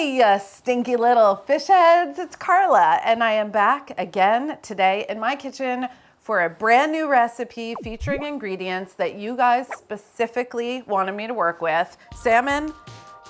Hey, you stinky little fish heads, it's Carla, and I am back again today in my kitchen for a brand new recipe featuring ingredients that you guys specifically wanted me to work with, salmon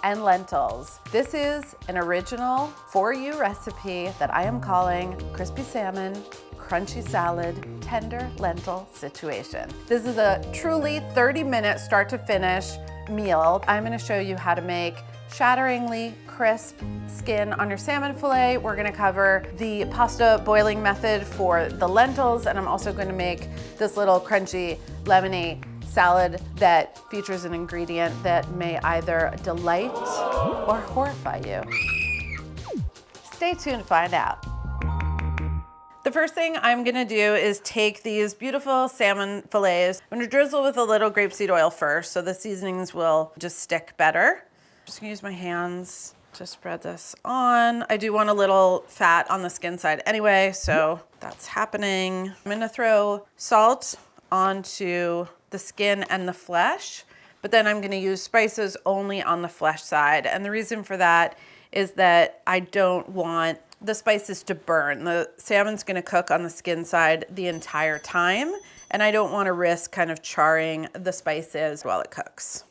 and lentils. This is an original for you recipe that I am calling crispy salmon, crunchy salad, tender lentil situation. This is a truly 30-minute start to finish meal. I'm gonna show you how to make shatteringly crisp skin on your salmon fillet. We're gonna cover the pasta boiling method for the lentils, and I'm also gonna make this little crunchy lemony salad that features an ingredient that may either delight or horrify you. Stay tuned to find out. The first thing I'm gonna do is take these beautiful salmon fillets. I'm gonna drizzle with a little grapeseed oil first so the seasonings will just stick better. Just gonna use my hands to spread this on. I do want a little fat on the skin side anyway, so that's happening. I'm gonna throw salt onto the skin and the flesh, but then I'm gonna use spices only on the flesh side. And the reason for that is that I don't want the spices to burn. The salmon's gonna cook on the skin side the entire time, and I don't wanna risk kind of charring the spices while it cooks.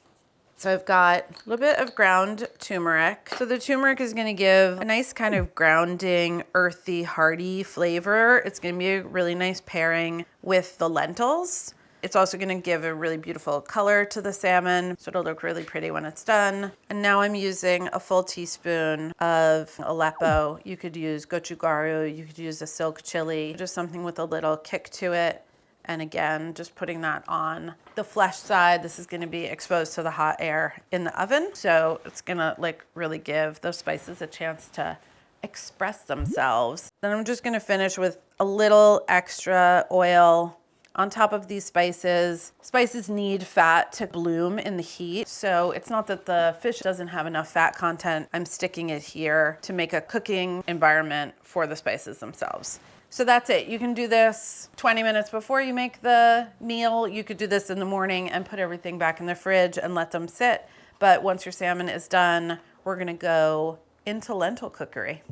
So I've got a little bit of ground turmeric. So the turmeric is gonna give a nice kind of grounding, earthy, hearty flavor. It's gonna be a really nice pairing with the lentils. It's also gonna give a really beautiful color to the salmon, so it'll look really pretty when it's done. And now I'm using a full teaspoon of Aleppo. You could use gochugaru, you could use a silk chili, just something with a little kick to it. And again, just putting that on the flesh side. This is gonna be exposed to the hot air in the oven. So it's gonna like really give those spices a chance to express themselves. Then I'm just gonna finish with a little extra oil on top of these spices. Spices need fat to bloom in the heat. So it's not that the fish doesn't have enough fat content. I'm sticking it here to make a cooking environment for the spices themselves. So that's it. You can do this 20 minutes before you make the meal. You could do this in the morning and put everything back in the fridge and let them sit. But once your salmon is done, we're gonna go into lentil cookery.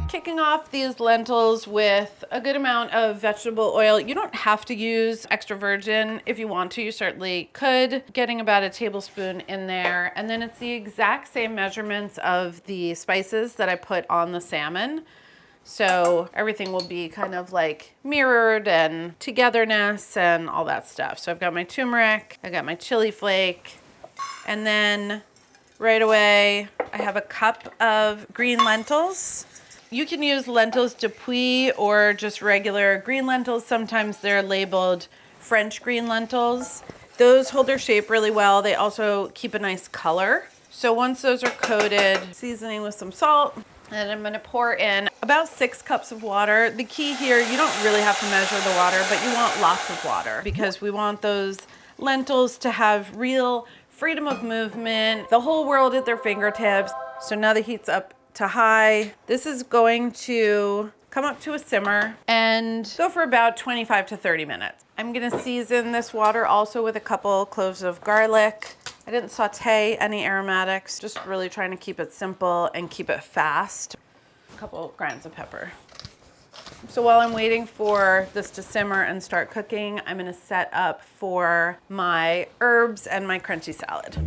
Kicking off these lentils with a good amount of vegetable oil. You don't have to use extra virgin. If you want to, you certainly could. Getting about a tablespoon in there. And then it's the exact same measurements of the spices that I put on the salmon. So everything will be kind of like mirrored and togetherness and all that stuff. So I've got my turmeric, I got my chili flake, and then right away I have a cup of green lentils. You can use lentils depuis or just regular green lentils. Sometimes they're labeled French green lentils. Those hold their shape really well. They also keep a nice color. So once those are coated, seasoning with some salt, and I'm gonna pour in about 6 cups of water. The key here, you don't really have to measure the water, but you want lots of water because we want those lentils to have real freedom of movement, the whole world at their fingertips. So now the heat's up to high. This is going to come up to a simmer and go for about 25 to 30 minutes. I'm gonna season this water also with a couple cloves of garlic. I didn't saute any aromatics, just really trying to keep it simple and keep it fast. A couple grinds of pepper. So while I'm waiting for this to simmer and start cooking, I'm gonna set up for my herbs and my crunchy salad.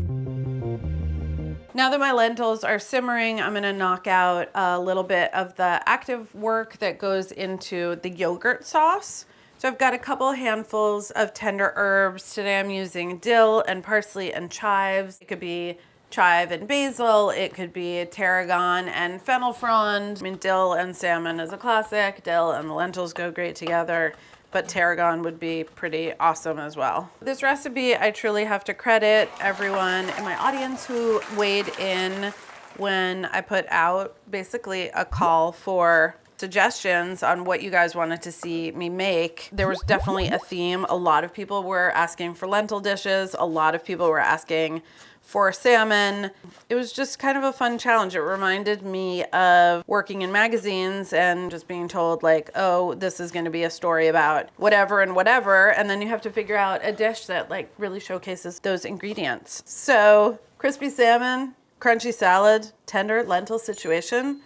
Now that my lentils are simmering, I'm gonna knock out a little bit of the active work that goes into the yogurt sauce. So I've got a couple handfuls of tender herbs. Today I'm using dill and parsley and chives. It could be chive and basil. It could be tarragon and fennel frond. I mean, dill and salmon is a classic. Dill and the lentils go great together, but tarragon would be pretty awesome as well. This recipe, I truly have to credit everyone in my audience who weighed in when I put out basically a call for suggestions on what you guys wanted to see me make. There was definitely a theme. A lot of people were asking for lentil dishes. A lot of people were asking for salmon. It was just kind of a fun challenge. It reminded me of working in magazines and just being told like, oh, this is going to be a story about whatever and whatever. And then you have to figure out a dish that like really showcases those ingredients. So crispy salmon, crunchy salad, tender lentil situation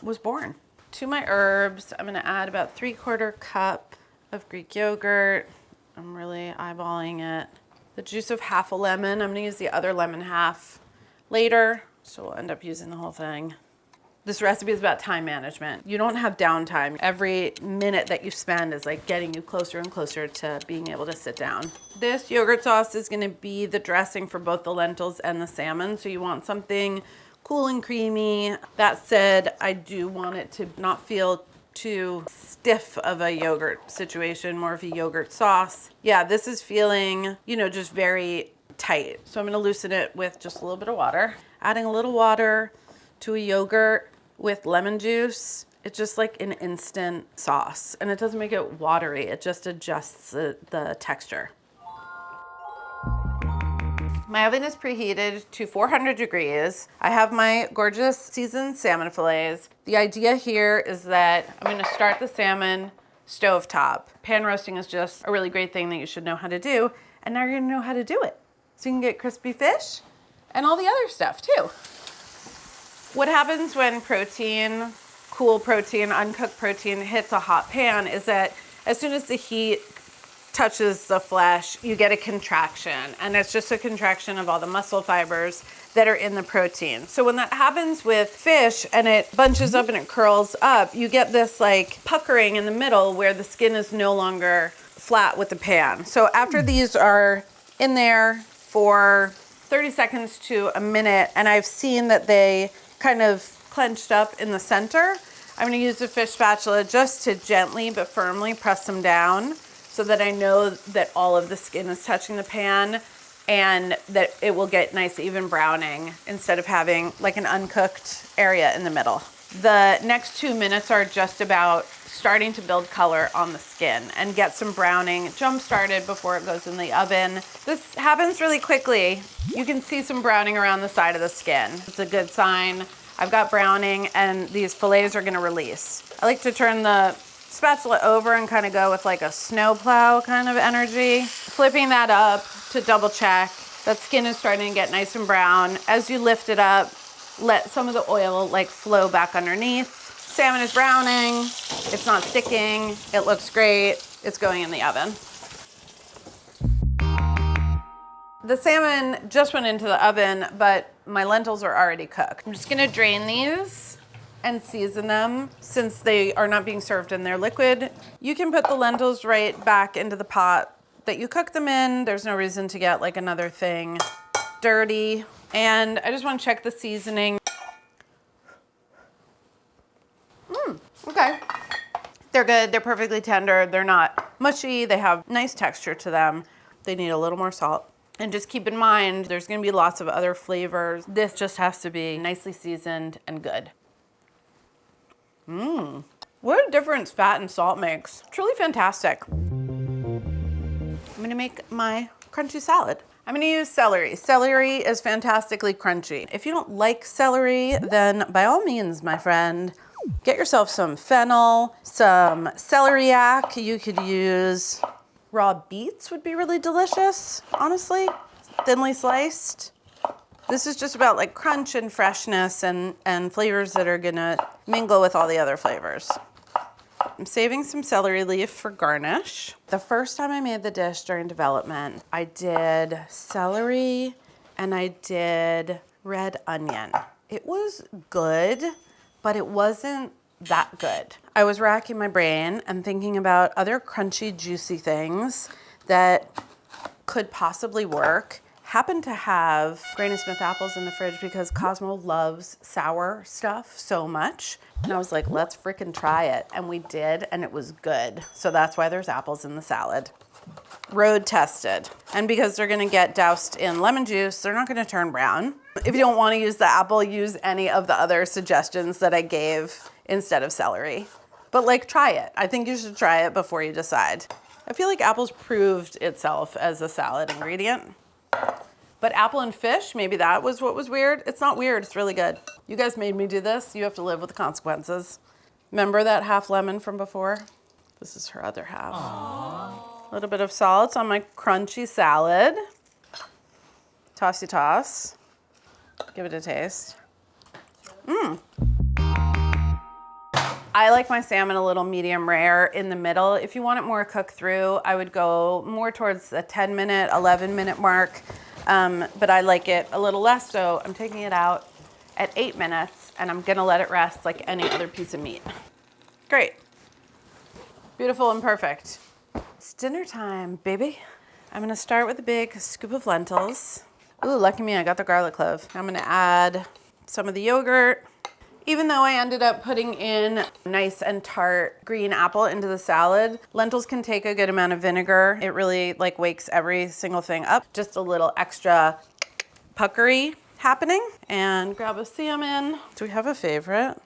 was born. To my herbs, I'm gonna add about 3/4 cup of Greek yogurt. I'm really eyeballing it. The juice of half a lemon. I'm gonna use the other lemon half later, so we'll end up using the whole thing. This recipe is about time management. You don't have downtime. Every minute that you spend is like getting you closer and closer to being able to sit down. This yogurt sauce is gonna be the dressing for both the lentils and the salmon, so you want something cool and creamy. That said, I do want it to not feel too stiff of a yogurt situation, more of a yogurt sauce. Yeah, this is feeling, you know, just very tight. So I'm gonna loosen it with just a little bit of water. Adding a little water to a yogurt with lemon juice, it's just like an instant sauce. And it doesn't make it watery, it just adjusts the texture. My oven is preheated to 400 degrees. I have my gorgeous seasoned salmon fillets. The idea here is that I'm gonna start the salmon stovetop. Pan roasting is just a really great thing that you should know how to do. And now you're gonna know how to do it. So you can get crispy fish and all the other stuff too. What happens when protein, cool protein, uncooked protein hits a hot pan is that as soon as the heat touches the flesh, you get a contraction, and it's just a contraction of all the muscle fibers that are in the protein. So when that happens with fish and it bunches up and it curls up, you get this like puckering in the middle where the skin is no longer flat with the pan. So after these are in there for 30 seconds to a minute, and I've seen that they kind of clenched up in the center, I'm gonna use the fish spatula just to gently but firmly press them down so that I know that all of the skin is touching the pan and that it will get nice even browning instead of having like an uncooked area in the middle. The next 2 minutes are just about starting to build color on the skin and get some browning jump started before it goes in the oven. This happens really quickly. You can see some browning around the side of the skin. It's a good sign. I've got browning and these fillets are gonna release. I like to turn the spatula over and kind of go with like a snowplow kind of energy. Flipping that up to double check. That skin is starting to get nice and brown. As you lift it up, let some of the oil like flow back underneath. Salmon is browning. It's not sticking. It looks great. It's going in the oven. The salmon just went into the oven, but my lentils are already cooked. I'm just gonna drain these and season them since they are not being served in their liquid. You can put the lentils right back into the pot that you cook them in. There's no reason to get like another thing dirty. And I just want to check the seasoning. Okay. They're good. They're perfectly tender. They're not mushy. They have nice texture to them. They need a little more salt. And just keep in mind, there's going to be lots of other flavors. This just has to be nicely seasoned and good. What a difference fat and salt makes. Truly fantastic. I'm gonna make my crunchy salad. I'm gonna use celery. Celery is fantastically crunchy. If you don't like celery, then by all means, my friend, get yourself some fennel, some celeriac. You could use raw beets would be really delicious, honestly, thinly sliced. This is just about like crunch and freshness and flavors that are gonna mingle with all the other flavors. I'm saving some celery leaf for garnish. The first time I made the dish during development, I did celery and I did red onion. It was good, but it wasn't that good. I was racking my brain and thinking about other crunchy, juicy things that could possibly work. Happened to have Granny Smith apples in the fridge because Cosmo loves sour stuff so much. And I was like, let's freaking try it. And we did, and it was good. So that's why there's apples in the salad. Road tested. And because they're gonna get doused in lemon juice, they're not gonna turn brown. If you don't wanna use the apple, use any of the other suggestions that I gave instead of celery. But like, try it. I think you should try it before you decide. I feel like apples proved itself as a salad ingredient. But apple and fish, maybe that was what was weird. It's not weird, it's really good. You guys made me do this. You have to live with the consequences. Remember that half lemon from before? This is her other half. Aww. A little bit of salt on my crunchy salad. Tossy toss. Give it a taste. I like my salmon a little medium rare in the middle. If you want it more cooked through, I would go more towards the 10-minute, 11-minute mark. But I like it a little less, so I'm taking it out at 8 minutes, and I'm gonna let it rest like any other piece of meat. Great. Beautiful and perfect. It's dinner time, baby. I'm gonna start with a big scoop of lentils. Ooh, lucky me, I got the garlic clove. I'm gonna add some of the yogurt. Even though I ended up putting in nice and tart green apple into the salad, lentils can take a good amount of vinegar. It really like wakes every single thing up. Just a little extra puckery happening. And grab a salmon. Do we have a favorite?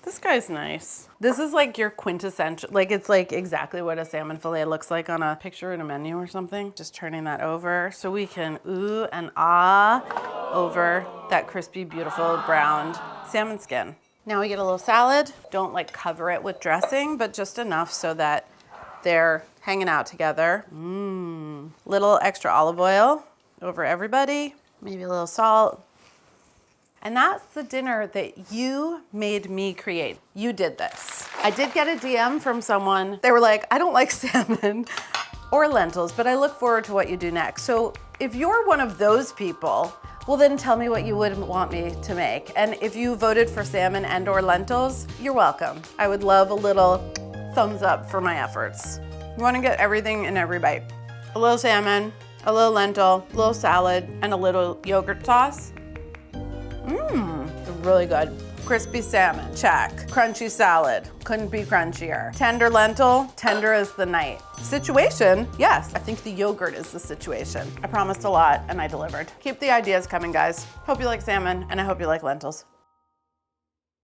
This guy's nice. This is like your quintessential, like it's like exactly what a salmon fillet looks like on a picture in a menu or something. Just turning that over so we can ooh and ah over that crispy, beautiful browned salmon skin. Now we get a little salad. Don't like cover it with dressing, but just enough so that they're hanging out together. Little extra olive oil over everybody. Maybe a little salt. And that's the dinner that you made me create. You did this. I did get a DM from someone. They were like, I don't like salmon or lentils, but I look forward to what you do next. So if you're one of those people, well then tell me what you would want me to make. And if you voted for salmon and or lentils, you're welcome. I would love a little thumbs up for my efforts. You wanna get everything in every bite. A little salmon, a little lentil, a little salad, and a little yogurt sauce. Really good. Crispy salmon, check. Crunchy salad, couldn't be crunchier. Tender lentil, tender as the night. Situation, yes, I think the yogurt is the situation. I promised a lot and I delivered. Keep the ideas coming, guys. Hope you like salmon and I hope you like lentils.